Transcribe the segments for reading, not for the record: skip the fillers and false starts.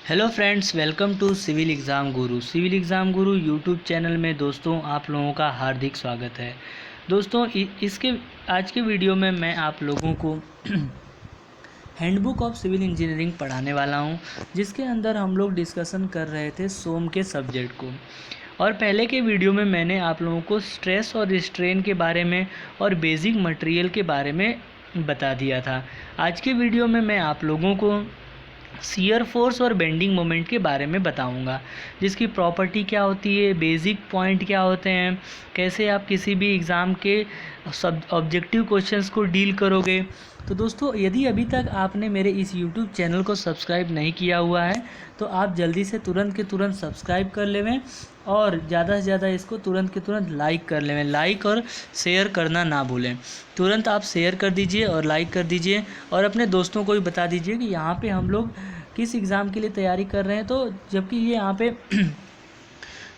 Hello friends, welcome to Civil Exam Guru YouTube channel में दोस्तों आप लोगों का हार्दिक स्वागत है। दोस्तों इसके आज के वीडियो में मैं आप लोगों को हैंडबुक ऑफ सिविल इंजीनियरिंग पढ़ाने वाला हूं, जिसके अंदर हम लोग डिस्कशन कर रहे थे सोम के सब्जेक्ट को। और पहले के वीडियो में मैंने आप लोगों को स्ट्रेस और रिस्ट्रेन के बारे में और बेसिक मटेरियल के बारे में बता दिया था। आज के वीडियो में मैं आप लोगों को शियर फोर्स और बेंडिंग मोमेंट के बारे में बताऊंगा, जिसकी प्रॉपर्टी क्या होती है, बेसिक पॉइंट क्या होते हैं, कैसे आप किसी भी एग्ज़ाम के सब ऑब्जेक्टिव क्वेश्चंस को डील करोगे। तो दोस्तों, यदि अभी तक आपने मेरे इस यूट्यूब चैनल को सब्सक्राइब नहीं किया हुआ है तो आप जल्दी से तुरंत के तुरंत सब्सक्राइब कर लेवें और ज़्यादा से ज़्यादा इसको तुरंत के तुरंत लाइक कर लेवें। लाइक और शेयर करना ना भूलें। तुरंत आप शेयर कर दीजिए और लाइक कर दीजिए और अपने दोस्तों को भी बता दीजिए कि यहाँ पे हम लोग किस एग्ज़ाम के लिए तैयारी कर रहे हैं। तो जबकि ये यहाँ पे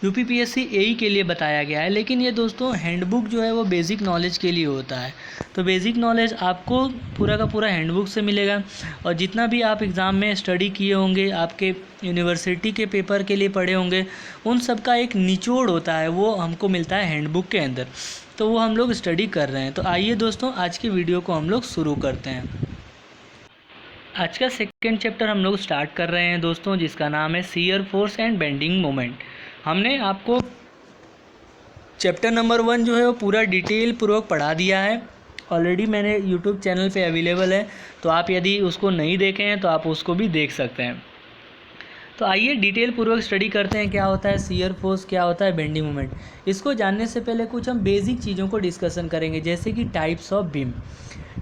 यूपीपीएससी एई के लिए बताया गया है, लेकिन ये दोस्तों हैंडबुक जो है वो बेसिक नॉलेज के लिए होता है। तो बेसिक नॉलेज आपको पूरा का पूरा हैंडबुक से मिलेगा और जितना भी आप एग्ज़ाम में स्टडी किए होंगे, आपके यूनिवर्सिटी के पेपर के लिए पढ़े होंगे, उन सब का एक निचोड़ होता है, वो हमको मिलता है हैंडबुक के अंदर। तो वो हम लोग स्टडी कर रहे हैं। तो आइए दोस्तों, आज की वीडियो को हम लोग शुरू करते हैं। आज का सेकेंड चैप्टर हम लोग स्टार्ट कर रहे हैं दोस्तों, जिसका नाम है shear force and bending moment. हमने आपको चैप्टर नंबर 1 जो है वो पूरा डिटेल पूर्वक पढ़ा दिया है। ऑलरेडी मैंने यूट्यूब चैनल पे अवेलेबल है, तो आप यदि उसको नहीं देखे हैं तो आप उसको भी देख सकते हैं। तो आइए डिटेल पूर्वक स्टडी करते हैं, क्या होता है शियर फोर्स, क्या होता है बेंडिंग मोमेंट। इसको जानने से पहले कुछ हम बेसिक चीज़ों को डिस्कशन करेंगे, जैसे कि types of beam.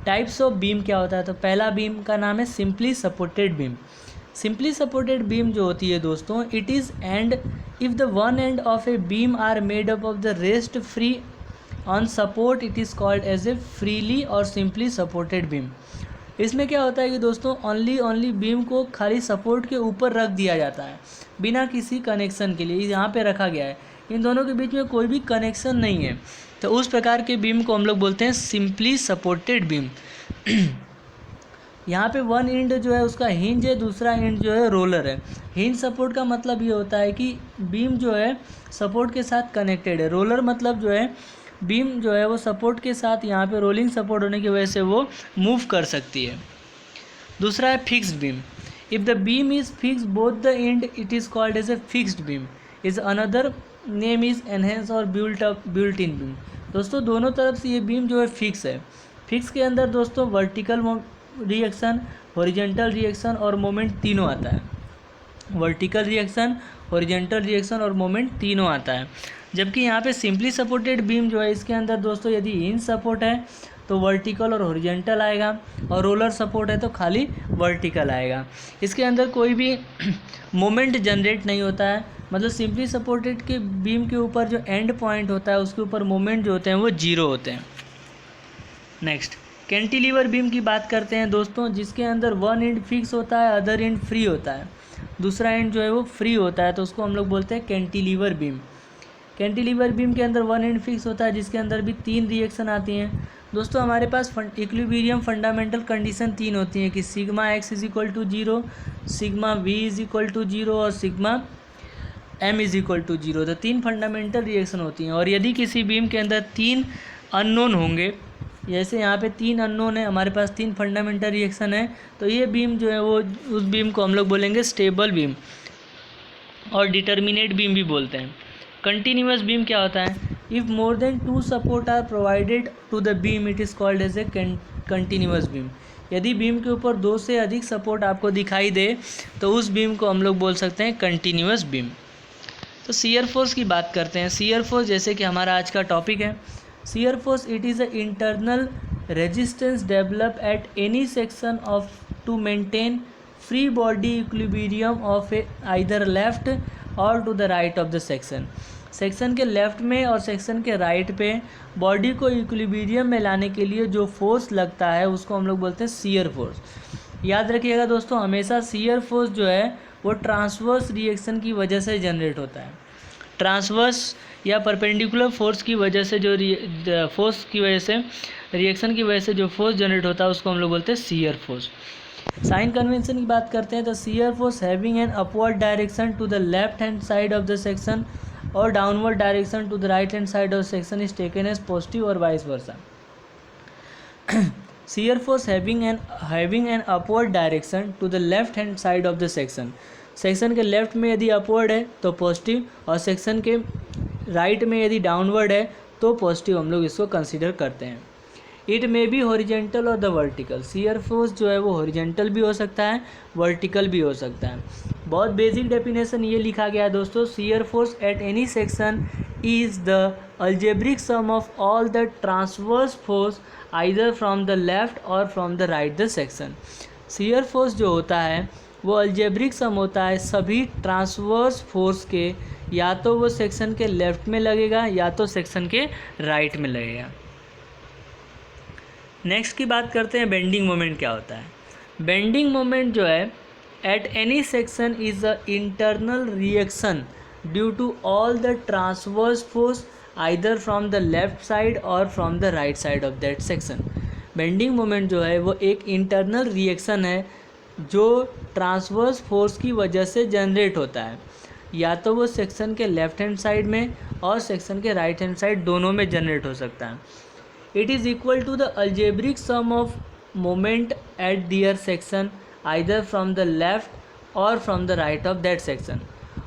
Types of beam क्या होता है? तो पहला बीम का नाम है simply supported beam. Simply supported beam जो होती है दोस्तों, it is and if the one end of a beam are made up of the rest free on support, it is called as a freely और simply supported beam. इसमें क्या होता है कि दोस्तों ओनली बीम को खाली सपोर्ट के ऊपर रख दिया जाता है, बिना किसी कनेक्शन के लिए यहाँ पे रखा गया है। इन दोनों के बीच में कोई भी कनेक्शन नहीं है, तो उस प्रकार के बीम को हम लोग बोलते हैं सिंपली सपोर्टेड बीम। यहाँ पे वन एंड जो है उसका हिंज है, दूसरा एंड जो है रोलर है। हिंज सपोर्ट का मतलब ये होता है कि बीम जो है सपोर्ट के साथ कनेक्टेड है। रोलर मतलब जो है बीम जो है वो सपोर्ट के साथ यहाँ पे रोलिंग सपोर्ट होने की वजह से वो मूव कर सकती है। दूसरा है fixed beam. If the beam is fix both the end, it is called as a fixed beam. Is another name is enhance और बिल्ट इन बीम। दोस्तों दोनों तरफ से ये बीम जो है फिक्स है। फिक्स के अंदर दोस्तों वर्टिकल रिएक्शन, हॉरिजॉन्टल रिएक्शन और मोमेंट तीनों आता है। वर्टिकल रिएक्शन, हॉरिजॉन्टल रिएक्शन और मोमेंट तीनों आता है। जबकि यहाँ पे सिंपली सपोर्टेड बीम जो है, इसके अंदर दोस्तों यदि हिंज सपोर्ट है तो वर्टिकल और हॉरिजॉन्टल आएगा, और रोलर सपोर्ट है तो खाली वर्टिकल आएगा। इसके अंदर कोई भी मोमेंट जनरेट नहीं होता है। मतलब सिंपली सपोर्टेड के बीम के ऊपर जो एंड पॉइंट होता है उसके ऊपर मोमेंट जो होते हैं वो जीरो होते हैं। नेक्स्ट कैंटिलीवर बीम की बात करते हैं दोस्तों, जिसके अंदर वन एंड फिक्स होता है, अदर एंड फ्री होता है। दूसरा एंड जो है वो फ्री होता है, तो उसको हम लोग बोलते हैं कैंटिलीवर बीम। कैंटिलीवर बीम के अंदर वन एंड फिक्स होता है, जिसके अंदर भी 3 रिएक्शन आती हैं दोस्तों। हमारे पास इक्विलिब्रियम फंडामेंटल कंडीशन 3 होती हैं कि sigma X is equal to 0, sigma V is equal to 0 और sigma M is equal to 0। तो 3 फंडामेंटल रिएक्शन होती हैं। और यदि किसी बीम के अंदर 3 अननोन होंगे, जैसे यहाँ पे 3 अननोन है, हमारे पास 3 फंडामेंटल रिएक्शन है, तो ये बीम जो है वो उस बीम को हम लोग बोलेंगे स्टेबल बीम और डिटर्मिनेट बीम भी बोलते हैं। कंटिन्यूअस बीम क्या होता है? If more than 2 support are provided to the beam, it is called as a continuous beam. यदि बीम के ऊपर 2 से अधिक सपोर्ट आपको दिखाई दे तो उस बीम को हम लोग बोल सकते हैं कंटिन्यूअस बीम। तो शियर फोर्स की बात करते हैं। शियर फोर्स जैसे कि हमारा आज का टॉपिक है, shear force it is a internal resistance develop at any section of to maintain free body equilibrium of either left और to the right of the section. Section के लेफ्ट में और सेक्शन के राइट पे body को equilibrium में लाने के लिए जो फोर्स लगता है उसको हम लोग बोलते हैं शियर फोर्स। याद रखिएगा दोस्तों, हमेशा शियर फोर्स जो है वो ट्रांसवर्स रिएक्शन की वजह से जनरेट होता है। ट्रांसवर्स या परपेंडिकुलर फोर्स की वजह से जो फोर्स की वजह से रिएक्शन की वजह से जो फोर्स जनरेट होता है उसको हम लोग बोलते हैं शियर फोर्स। साइन कन्वेंशन की बात करते हैं तो shear force having an upward direction to the left hand side of the section और downward direction to the right hand side of section is taken as positive और vice versa. Shear force having an upward direction to the left hand side of the section, section के left में यदि upward है तो positive और section के right में यदि डाउनवर्ड है तो पॉजिटिव हम लोग इसको कंसीडर करते हैं। इट मे बी हॉरिजेंटल और द वर्टिकल, शियर फोर्स जो है वो हॉरिजेंटल भी हो सकता है, वर्टिकल भी हो सकता है। बहुत बेसिक डेफिनेशन ये लिखा गया है दोस्तों, shear force at any section is the algebraic sum of all the transverse force either from the left और from the right the section. Shear force जो होता है वो अलजेब्रिक सम होता है सभी ट्रांसवर्स फोर्स के, या तो वो सेक्शन के लेफ्ट में लगेगा या तो सेक्शन के राइट में लगेगा। नेक्स्ट की बात करते हैं बेंडिंग मोमेंट क्या होता है। बेंडिंग मोमेंट जो है at any section is a internal reaction due to all the transverse force either from the left side और from the right side of that section. Bending moment जो है वो एक इंटरनल रिएक्शन है जो transverse force की वजह से जनरेट होता है, या तो वो सेक्शन के लेफ्ट हैंड साइड में और सेक्शन के राइट हैंड साइड दोनों में जनरेट हो सकता है। It is equal to the algebraic sum of moment at their section either from the left or from the right of that section।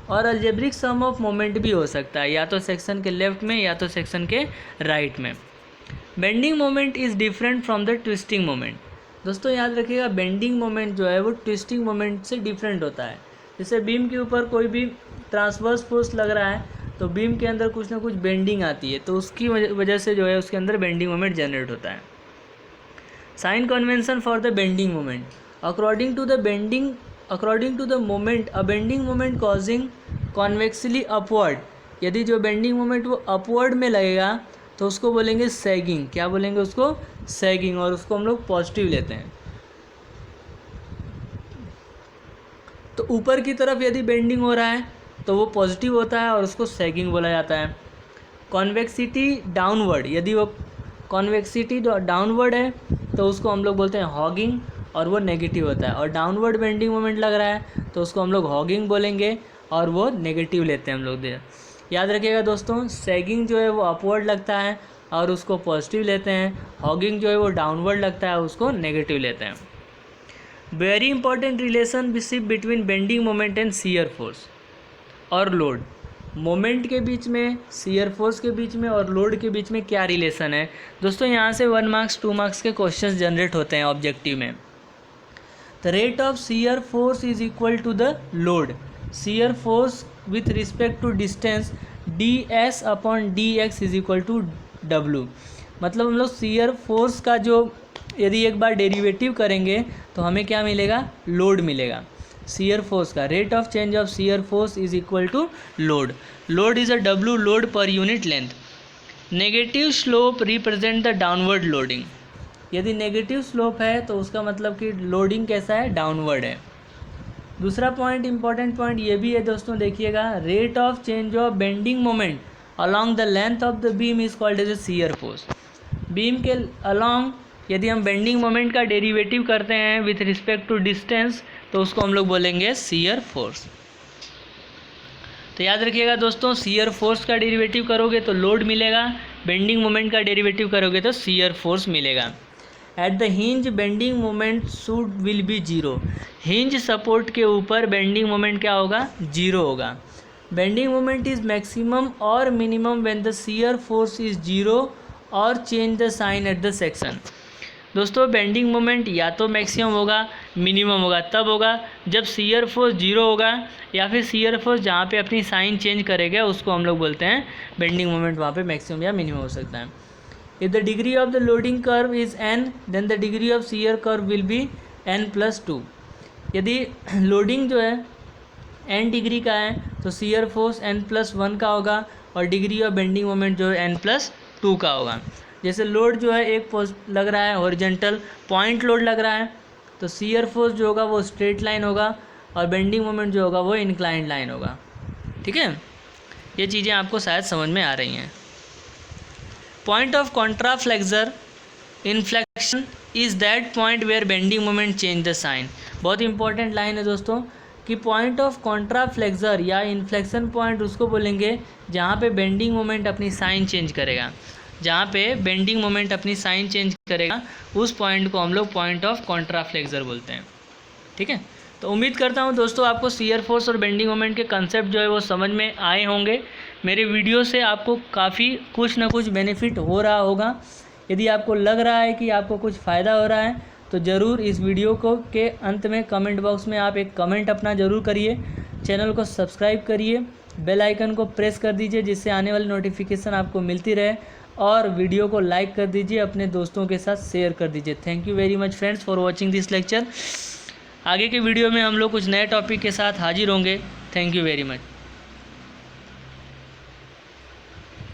और algebraic sum of moment भी हो सकता है या तो सेक्शन के लेफ्ट में या तो सेक्शन के राइट में। Bending moment is different from the twisting moment. दोस्तों याद रखिएगा बेंडिंग मोमेंट जो है वो ट्विस्टिंग मोमेंट से डिफरेंट होता है। जैसे बीम के ऊपर कोई भी ट्रांसवर्स फोर्स लग रहा है तो बीम के अंदर कुछ ना कुछ बेंडिंग आती है, तो उसकी वजह से जो है उसके अंदर बेंडिंग मोमेंट जनरेट होता है। Sign convention for the bending moment according to the moment a bending moment causing convexly upward, यदि जो बेंडिंग मोमेंट वो अपवर्ड में लगेगा तो उसको बोलेंगे सैगिंग। क्या बोलेंगे उसको? सैगिंग, और उसको हम लोग पॉजिटिव लेते हैं। तो ऊपर की तरफ यदि बेंडिंग हो रहा है तो वो पॉजिटिव होता है और उसको सैगिंग बोला जाता है। कॉन्वेक्सिटी डाउनवर्ड, यदि वो कॉन्वेक्सिटी डाउनवर्ड है तो उसको हम लोग बोलते हैं हॉगिंग और वो नेगेटिव होता है। और डाउनवर्ड बेंडिंग मोमेंट लग रहा है तो उसको हम लोग हॉगिंग बोलेंगे और वो नेगेटिव लेते हैं हम लोग। याद रखिएगा दोस्तों, सैगिंग जो है वो अपवर्ड लगता है और उसको पॉजिटिव लेते हैं, हॉगिंग जो है वो डाउनवर्ड लगता है उसको नेगेटिव लेते हैं। Very important relationship between bending moment and shear force और लोड। मोमेंट के बीच में, शियर फोर्स के बीच में और लोड के बीच में क्या रिलेशन है दोस्तों? यहाँ से 1 मार्क्स 2 मार्क्स के क्वेश्चंस जनरेट होते हैं ऑब्जेक्टिव में। The rate of shear force is equal to the load. Shear force with respect to distance ds upon dx is equal to w। मतलब हम लोग शियर फोर्स का जो यदि एक बार डेरिवेटिव करेंगे तो हमें क्या मिलेगा? लोड मिलेगा। शियर फोर्स का rate of change of shear force is equal to load. Load is a w load per unit length. Negative slope represent the downward loading. यदि नेगेटिव स्लोप है तो उसका मतलब कि लोडिंग कैसा है? डाउनवर्ड है। दूसरा पॉइंट, इंपॉर्टेंट पॉइंट ये भी है दोस्तों, देखिएगा, rate of change of bending moment along the length of the beam is called as a shear force. Beam के अलॉन्ग यदि हम बेंडिंग मोमेंट का डेरिवेटिव करते हैं विथ रिस्पेक्ट टू डिस्टेंस तो उसको हम लोग बोलेंगे शियर फोर्स। तो याद रखिएगा दोस्तों, शियर फोर्स का डेरिवेटिव करोगे तो लोड मिलेगा, बेंडिंग मोमेंट का डेरिवेटिव करोगे तो शियर फोर्स मिलेगा। At the hinge bending moment should will be zero. Hinge support के ऊपर बेंडिंग मोमेंट क्या होगा? जीरो होगा। बेंडिंग मोमेंट इज मैक्सिमम और minimum when the shear force is zero और change the sign at the section. दोस्तों bending moment या तो मैक्सिमम होगा, मिनिमम होगा, तब होगा जब शियर फोर्स जीरो होगा या फिर शियर फोर्स जहाँ पे अपनी साइन चेंज करेगा उसको हम लोग बोलते हैं बेंडिंग मोमेंट, वहाँ पे मैक्सिमम या मिनिमम हो सकता है। If the degree of the loading curve is n then the degree of shear curve will be n+2। यदि लोडिंग जो है n डिग्री का है तो शियर फोर्स n+1 का होगा और डिग्री ऑफ बेंडिंग मोमेंट जो है n+2 का होगा। जैसे लोड जो है एक लग रहा है हॉरिजॉन्टल पॉइंट लोड लग रहा है तो शियर फोर्स जो होगा वो स्ट्रेट लाइन होगा और बेंडिंग मोमेंट जो होगा वो इंक्लाइंड लाइन होगा। ठीक है, ये चीज़ें आपको शायद समझ में आ रही हैं। Point of contraflexure in is that point where bending moment change the sign. बहुत इंपॉर्टेंट लाइन है दोस्तों कि पॉइंट ऑफ कॉन्ट्राफ्लेक्सर या इन्फ्लेक्शन पॉइंट उसको बोलेंगे जहाँ पे बेंडिंग मोमेंट अपनी साइन चेंज करेगा। जहाँ पे बेंडिंग मोमेंट अपनी साइन चेंज करेगा उस पॉइंट को हम लोग पॉइंट ऑफ कॉन्ट्राफ्लेक्सर बोलते हैं। ठीक है, तो उम्मीद करता हूँ दोस्तों आपको शियर फोर्स और बेंडिंग मोमेंट के कंसेप्ट जो है वो समझ में आए होंगे। मेरे वीडियो से आपको काफ़ी कुछ ना कुछ बेनिफिट हो रहा होगा। यदि आपको लग रहा है कि आपको कुछ फ़ायदा हो रहा है तो ज़रूर इस वीडियो को के अंत में कमेंट बॉक्स में आप एक कमेंट अपना ज़रूर करिए। चैनल को सब्सक्राइब करिए, बेल आइकन को प्रेस कर दीजिए जिससे आने वाली नोटिफिकेशन आपको मिलती रहे, और वीडियो को लाइक कर दीजिए, अपने दोस्तों के साथ शेयर कर दीजिए। Thank you very much friends for watching this lecture. आगे के वीडियो में हम लोग कुछ नए टॉपिक के साथ हाजिर होंगे। Thank you very much.